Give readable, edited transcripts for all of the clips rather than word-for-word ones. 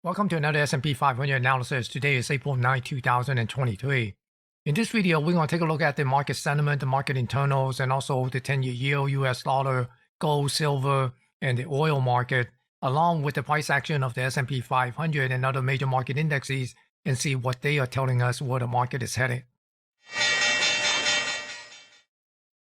Welcome to another S&P 500 analysis. Today is April 9, 2023. In this video, we're going to take a look at the market sentiment, the market internals, and also the 10-year yield, US dollar, gold, silver, and the oil market, along with the price action of the S&P 500 and other major market indexes, and see what they are telling us where the market is headed.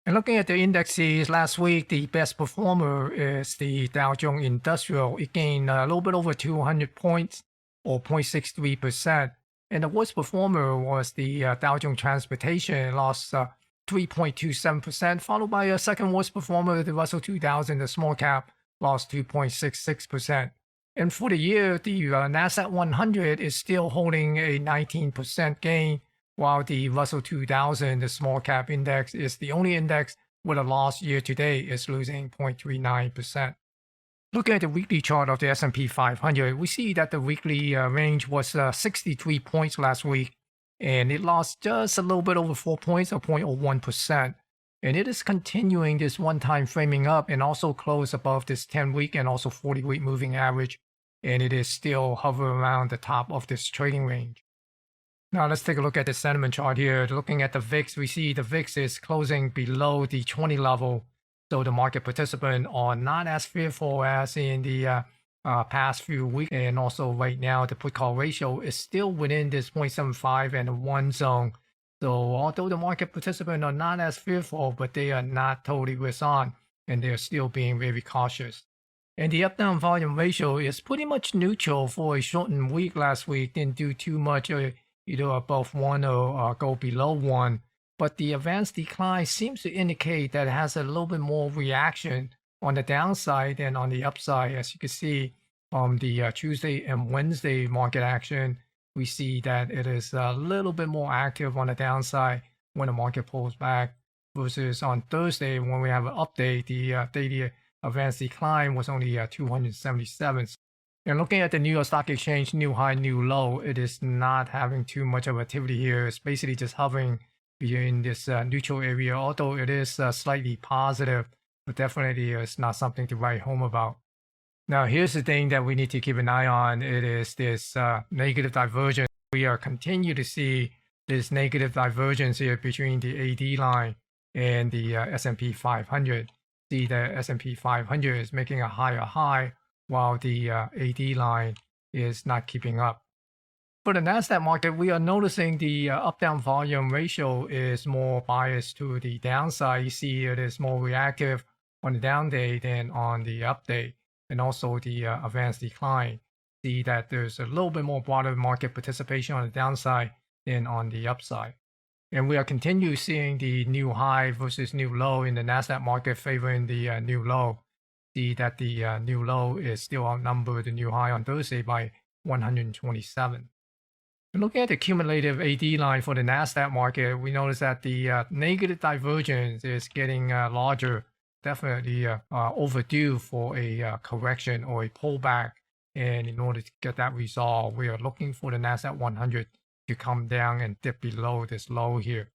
And looking at the indexes, last week, the best performer is the Dow Jones Industrial. It gained a little bit over 200 points or 0.63%. And the worst performer was the Dow Jones Transportation. It lost 3.27%, followed by a second worst performer, the Russell 2000, the small cap, lost 2.66%. And for the year, the NASDAQ 100 is still holding a 19% gain, while the Russell 2000, the small cap index, is the only index with a loss year to date, is losing 0.39%. Looking at the weekly chart of the S&P 500, we see that the weekly range was 63 points last week, and it lost just a little bit over 4 points or 0.01%. And it is continuing this one-time framing up and also closed above this 10-week and also 40-week moving average, and it is still hovering around the top of this trading range. Now let's take a look at the sentiment chart here. Looking at the VIX, we see the VIX is closing below the 20 level. So the market participants are not as fearful as in the past few weeks. And also right now, the put-call ratio is still within this 0.75 and 1 zone. So although the market participants are not as fearful, but they are not totally risk on, and they're still being very cautious. And the up-down volume ratio is pretty much neutral for a shortened week last week. Didn't do too much. Either above 1 or go below 1. But the advanced decline seems to indicate that it has a little bit more reaction on the downside than on the upside. As you can see from the Tuesday and Wednesday market action, we see that it is a little bit more active on the downside when the market pulls back, versus on Thursday when we have an update, the daily advanced decline was only 277. And looking at the New York Stock Exchange, new high, new low, it is not having too much of activity here. It's basically just hovering in this neutral area, although it is slightly positive, but definitely it's not something to write home about. Now, here's the thing that we need to keep an eye on. It is this negative divergence. We are continue to see this negative divergence here between the AD line and the S&P 500. See the S&P 500 is making a higher high, while the AD line is not keeping up. For the NASDAQ market, we are noticing the up-down volume ratio is more biased to the downside. You see it is more reactive on the down day than on the up day, and also the advanced decline. See that there's a little bit more broader market participation on the downside than on the upside. And we are continue seeing the new high versus new low in the NASDAQ market favoring the new low. See that the new low is still outnumbered the new high on Thursday by 127. And looking at the cumulative AD line for the NASDAQ market, we notice that the negative divergence is getting larger, definitely overdue for a correction or a pullback. And in order to get that resolved, we are looking for the NASDAQ 100 to come down and dip below this low here.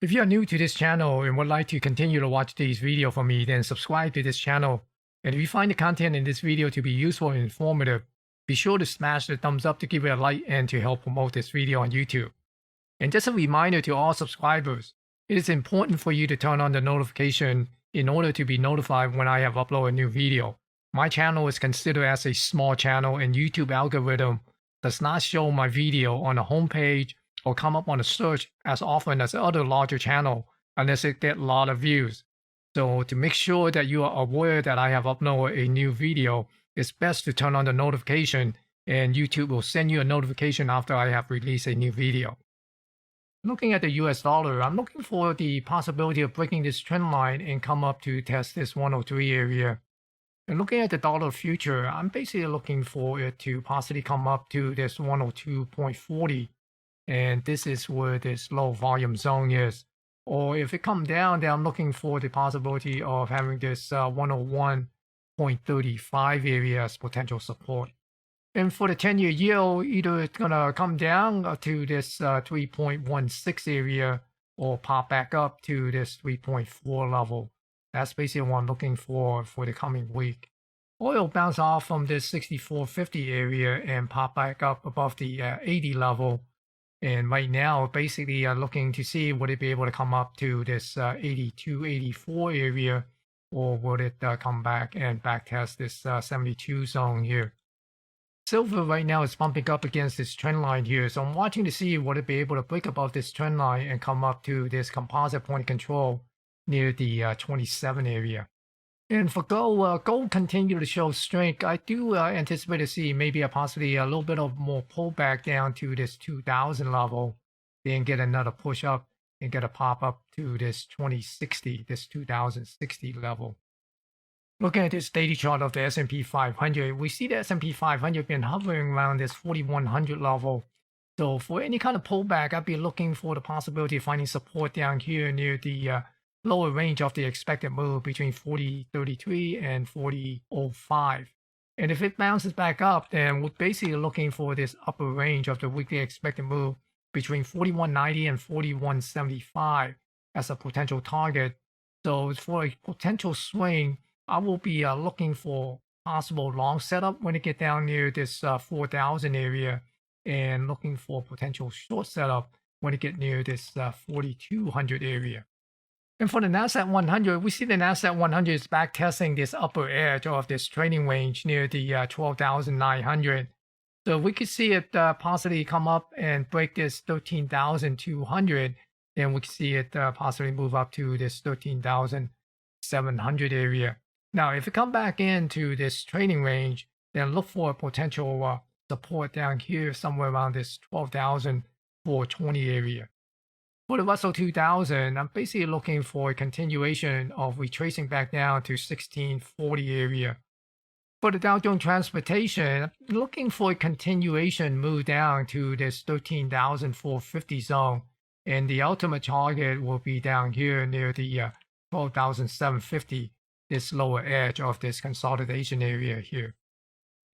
If you are new to this channel and would like to continue to watch these videos from me, then subscribe to this channel. And if you find the content in this video to be useful and informative, be sure to smash the thumbs up to give it a like and to help promote this video on YouTube. And just a reminder to all subscribers, it is important for you to turn on the notification in order to be notified when I have uploaded a new video. My channel is considered as a small channel, and YouTube algorithm does not show my video on the homepage or come up on a search as often as other larger channels unless it gets a lot of views. So to make sure that you are aware that I have uploaded a new video, it's best to turn on the notification, and YouTube will send you a notification after I have released a new video. Looking at the US dollar, I'm looking for the possibility of breaking this trend line and come up to test this 103 area. And looking at the dollar future, I'm basically looking for it to possibly come up to this 102.40. And this is where this low volume zone is. Or if it comes down, then I'm looking for the possibility of having this 101.35 area as potential support. And for the 10-year yield, either it's going to come down to this 3.16 area or pop back up to this 3.4 level. That's basically what I'm looking for the coming week. Oil bounced off from this 64.50 area and popped back up above the 80 level. And right now, basically looking to see would it be able to come up to this 82, 84 area, or would it come back and back test this 72 zone here. Silver right now is bumping up against this trend line here. So I'm watching to see would it be able to break above this trend line and come up to this composite point of control near the 27 area. And for gold, gold continue to show strength. I do anticipate to see maybe possibly a little bit of more pullback down to this 2000 level, then get another push up and get a pop up to this 2060, this 2060 level. Looking at this daily chart of the S&P 500, we see the S&P 500 been hovering around this 4100 level. So for any kind of pullback, I'd be looking for the possibility of finding support down here near the lower range of the expected move between 40.33 and 40.05. And if it bounces back up, then we're basically looking for this upper range of the weekly expected move between 41.90 and 41.75 as a potential target. So for a potential swing, I will be looking for possible long setup when it get down near this 4,000 area, and looking for potential short setup when it get near this 4,200 area. And for the Nasdaq 100, we see the Nasdaq 100 is back testing this upper edge of this trading range near the 12,900. So we could see it possibly come up and break this 13,200. Then we could see it possibly move up to this 13,700 area. Now, if it come back into this trading range, then look for a potential support down here somewhere around this 12,420 area. For the Russell 2000, I'm basically looking for a continuation of retracing back down to 1640 area. For the Dow Jones Transportation, I'm looking for a continuation move down to this 13,450 zone. And the ultimate target will be down here near the 12,750, this lower edge of this consolidation area here.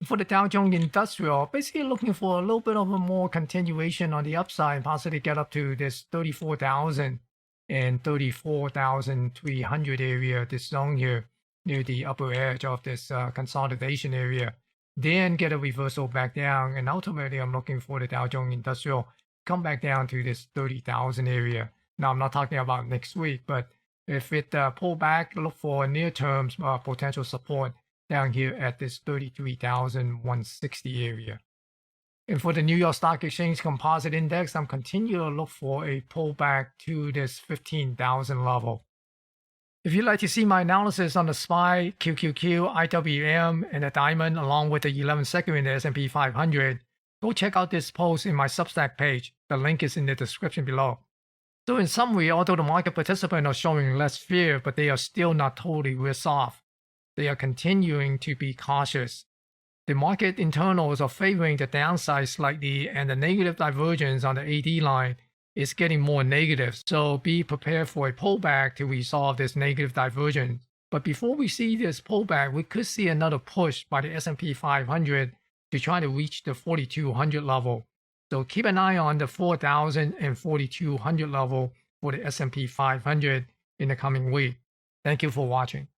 For the Dow Jones Industrial, basically looking for a little bit of a more continuation on the upside, possibly get up to this 34,000 and 34,300 area, this zone here near the upper edge of this consolidation area. Then get a reversal back down, and ultimately I'm looking for the Dow Jones Industrial come back down to this 30,000 area. Now I'm not talking about next week, but if it pull back, look for near-term potential support down here at this 33,160 area. And for the New York Stock Exchange Composite Index, I'm continuing to look for a pullback to this 15,000 level. If you'd like to see my analysis on the SPY, QQQ, IWM, and the Diamond, along with the 11 second in the S&P 500, go check out this post in my Substack page. The link is in the description below. So in summary, although the market participants are showing less fear, but they are still not totally risk off. They are continuing to be cautious. The market internals are favoring the downside slightly, and the negative divergence on the AD line is getting more negative. So be prepared for a pullback to resolve this negative divergence. But before we see this pullback, we could see another push by the S&P 500 to try to reach the 4,200 level. So keep an eye on the 4,000 and 4,200 level for the S&P 500 in the coming week. Thank you for watching.